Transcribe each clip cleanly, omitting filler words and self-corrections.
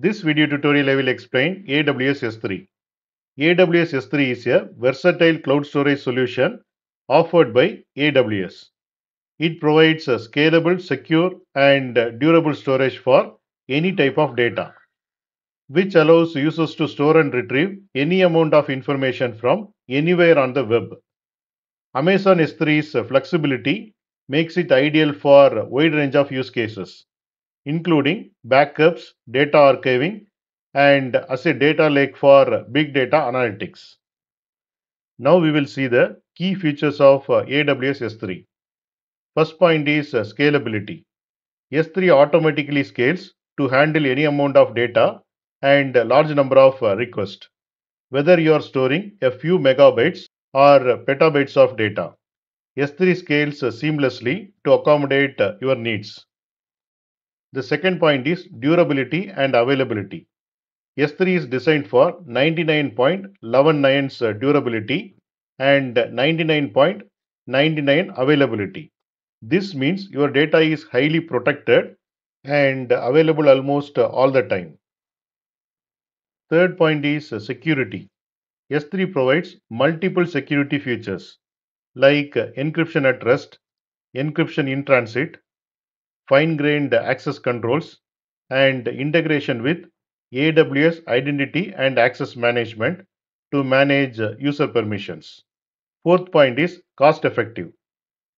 This video tutorial I will explain AWS S3. AWS S3 is a versatile cloud storage solution offered by AWS. It provides a scalable, secure and durable storage for any type of data, which allows users to store and retrieve any amount of information from anywhere on the web. Amazon S3's flexibility makes it ideal for a wide range of use cases, including backups, data archiving, and as a data lake for big data analytics. Now we will see the key features of AWS S3. First point is scalability. S3 automatically scales to handle any amount of data and a large number of requests, whether you are storing a few megabytes or petabytes of data. S3 scales seamlessly to accommodate your needs. The second point is durability and availability. S3 is designed for 99.119's durability and 99.99 availability. This means your data is highly protected and available almost all the time. Third point is security. S3 provides multiple security features like encryption at rest, encryption in transit, fine-grained access controls, and integration with AWS Identity and Access Management to manage user permissions. Fourth point is cost effective.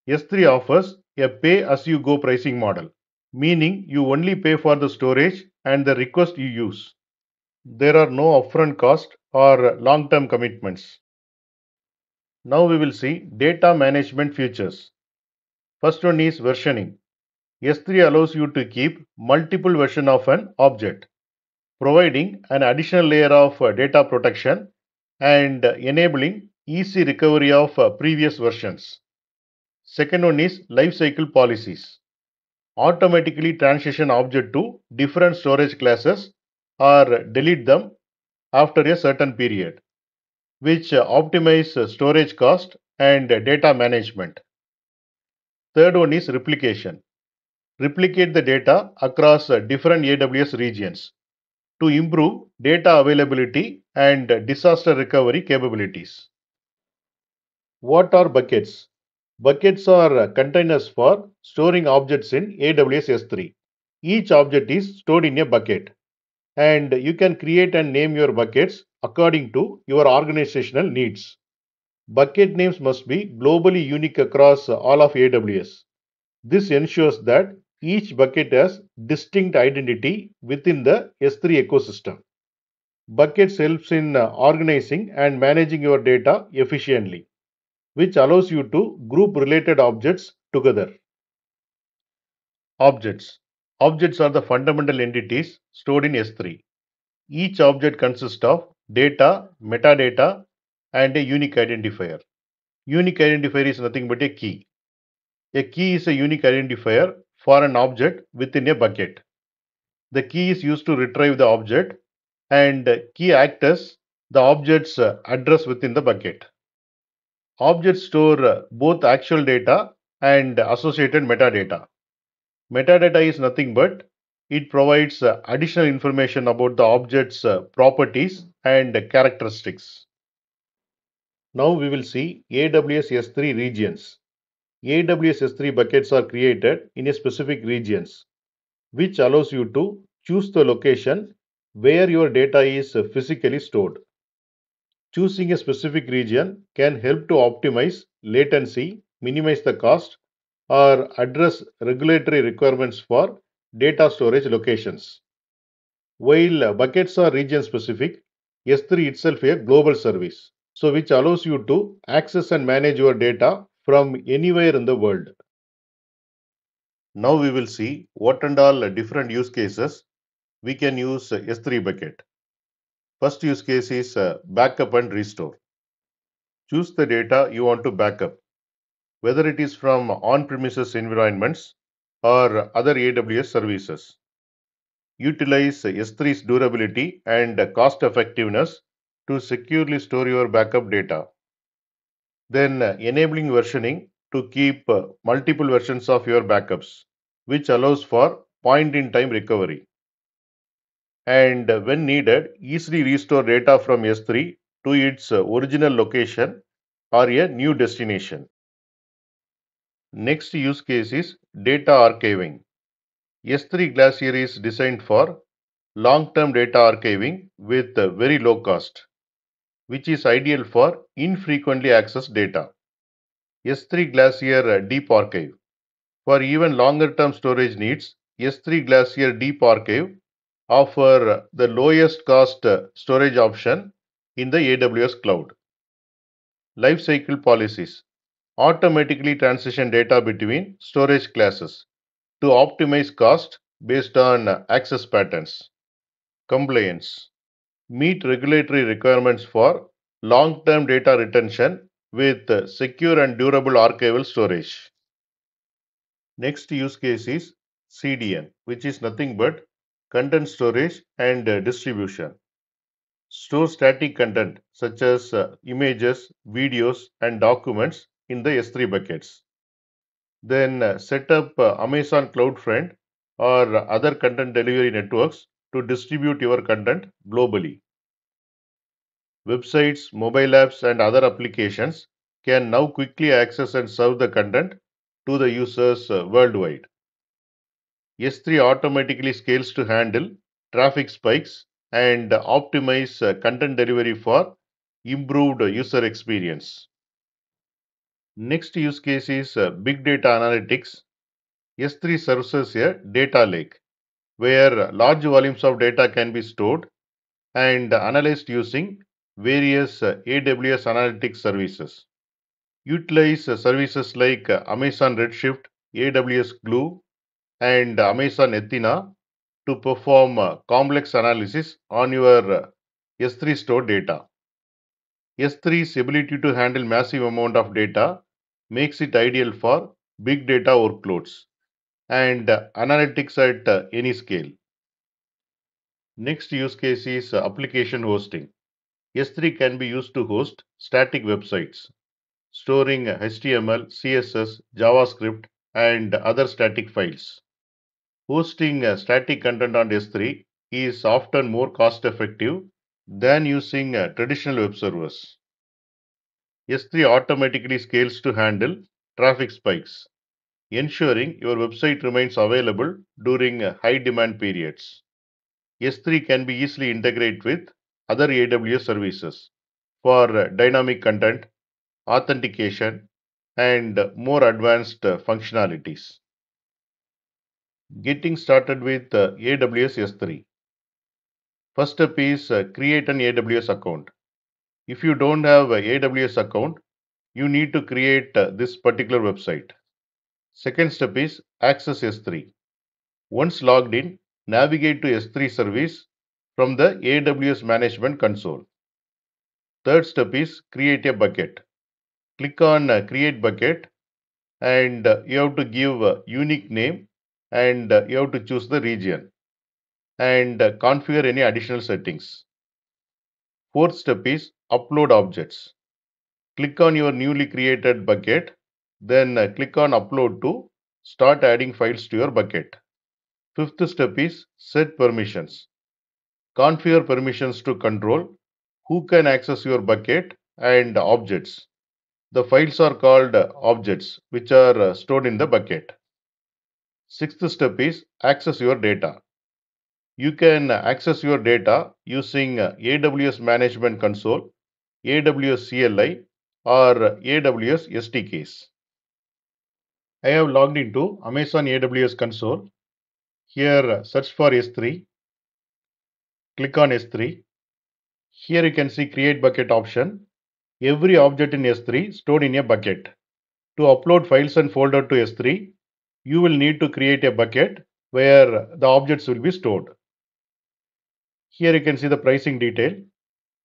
S3 offers a pay-as-you-go pricing model, meaning you only pay for the storage and the request you use. There are no upfront costs or long-term commitments. Now we will see data management features. First one is versioning. S3 allows you to keep multiple versions of an object, providing an additional layer of data protection and enabling easy recovery of previous versions. Second one is lifecycle policies. Automatically transition object to different storage classes or delete them after a certain period, which optimize storage cost and data management. Third one is replication. Replicate the data across different AWS regions to improve data availability and disaster recovery capabilities. What are buckets? Buckets are containers for storing objects in AWS S3. Each object is stored in a bucket, and you can create and name your buckets according to your organizational needs. Bucket names must be globally unique across all of AWS. This ensures that each bucket has distinct identity within the S3 ecosystem. Buckets helps in organizing and managing your data efficiently, which allows you to group related objects together. Objects. Objects are the fundamental entities stored in S3. Each object consists of data, metadata, and a unique identifier. Unique identifier is nothing but a key. A key is a unique identifier for an object within a bucket. The key is used to retrieve the object, and key acts as the object's address within the bucket. Objects store both actual data and associated metadata. Metadata is nothing but it provides additional information about the object's properties and characteristics. Now we will see AWS S3 regions. AWS S3 buckets are created in a specific regions, which allows you to choose the location where your data is physically stored. Choosing a specific region can help to optimize latency, minimize the cost, or address regulatory requirements for data storage locations. While buckets are region specific, S3 itself is a global service, so which allows you to access and manage your data from anywhere in the world. Now we will see what and all different use cases we can use S3 bucket. First use case is backup and restore. Choose the data you want to backup, whether it is from on-premises environments or other AWS services. Utilize S3's durability and cost effectiveness to securely store your backup data. Then enabling versioning to keep multiple versions of your backups, which allows for point-in-time recovery. and when needed, easily restore data from S3 to its original location or a new destination. Next use case is data archiving. S3 Glacier is designed for long-term data archiving with very low cost, which is ideal for infrequently accessed data. S3 Glacier Deep Archive. For even longer term storage needs, S3 Glacier Deep Archive offer the lowest cost storage option in the AWS cloud. Lifecycle policies automatically transition data between storage classes to optimize cost based on access patterns. Compliance meet regulatory requirements for long term data retention with secure and durable archival storage. Next use case is CDN, which is nothing but content storage and distribution. Store static content such as images, videos, and documents in the S3 buckets. Then set up Amazon CloudFront or other content delivery networks to distribute your content globally. Websites, mobile apps, and other applications can now quickly access and serve the content to the users worldwide. S3 automatically scales to handle traffic spikes and optimize content delivery for improved user experience. Next use case is big data analytics. S3 serves as a data lake where large volumes of data can be stored and analyzed using various AWS analytics services. Utilize services like Amazon Redshift, AWS Glue, and Amazon Athena to perform complex analysis on your S3 stored data. S3's ability to handle massive amount of data makes it ideal for big data workloads and analytics at any scale. Next use case is application hosting. S3 can be used to host static websites, storing HTML, CSS, JavaScript, and other static files. Hosting static content on S3 is often more cost effective than using traditional web servers. S3 automatically scales to handle traffic spikes, ensuring your website remains available during high demand periods. S3 can be easily integrated with other AWS services for dynamic content, authentication, and more advanced functionalities. Getting started with AWS S3. First step is create an AWS account. If you don't have a AWS account, you need to create this particular website. Second step is access S3. Once logged in, navigate to S3 service from the AWS Management Console. Third step is create a bucket. Click on create bucket and you have to give a unique name and you have to choose the region and configure any additional settings. Fourth step is upload objects. Click on your newly created bucket, then click on upload to start adding files to your bucket. Fifth step is set permissions. Configure permissions to control who can access your bucket and objects. The files are called objects which are stored in the bucket. Sixth step is access your data. You can access your data using AWS Management Console, AWS CLI, or AWS SDKs. I have logged into Amazon AWS console. Here search for S3, click on S3. Here you can see create bucket option. Every object in S3 stored in a bucket. To upload files and folder to S3, you will need to create a bucket where the objects will be stored. Here you can see the pricing detail.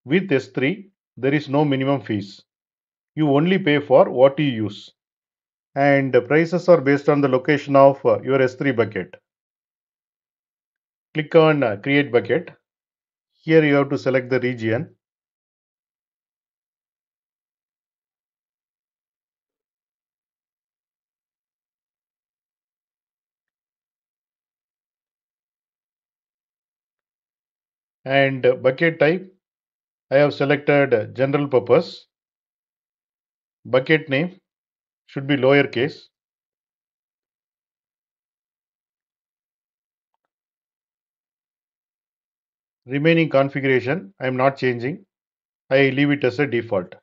With S3, there is no minimum fees. You only pay for what you use. And the prices are based on the location of your S3 bucket. Click on create bucket. Here you have to select the region. And bucket type, I have selected general purpose. Bucket name should be lowercase. Remaining configuration I am not changing. I leave it as a default.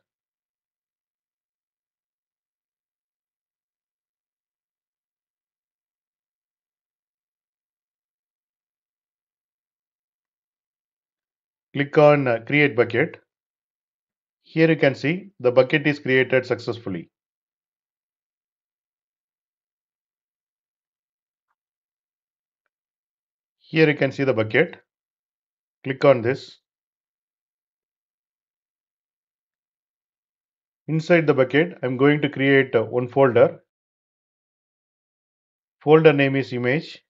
Click on create bucket. Here you can see the bucket is created successfully. Here you can see the bucket. Click on this. Inside the bucket, I'm going to create one folder. Folder name is image.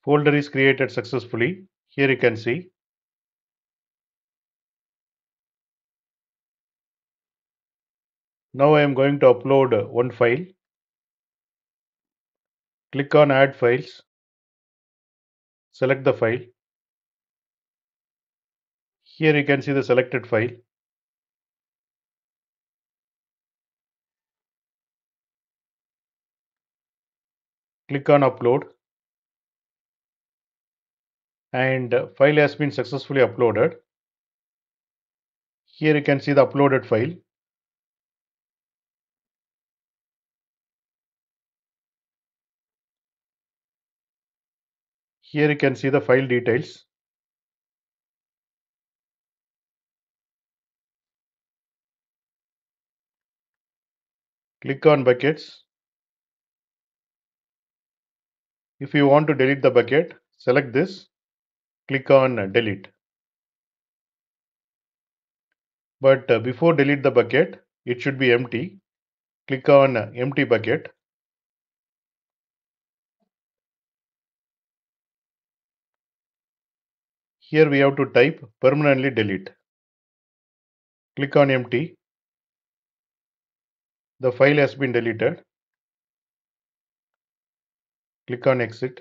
Folder is created successfully. Here you can see. Now I am going to upload one file. Click on add files. Select the file. Here you can see the selected file. Click on upload. And file has been successfully uploaded. Here you can see the uploaded file. Here you can see the file details. Click on buckets. If you want to delete the bucket, select this. Click on delete. But before delete the bucket, it should be empty. Click on empty bucket. Here we have to type permanently delete. Click on empty. The file has been deleted. Click on exit.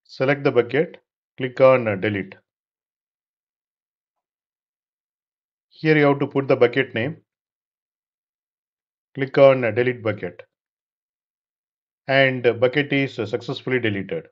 Select the bucket. Click on delete. Here you have to put the bucket name. Click on delete bucket. And bucket is successfully deleted.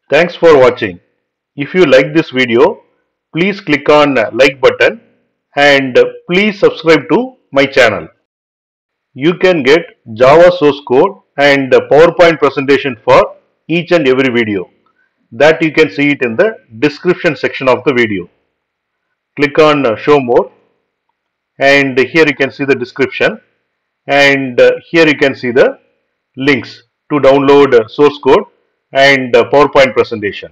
Thanks for watching. If you like this video, please click on like button and please subscribe to my channel. You can get Java source code and PowerPoint presentation for each and every video. That you can see it in the description section of the video. Click on show more and here you can see the description and here you can see the links to download source code and PowerPoint presentation.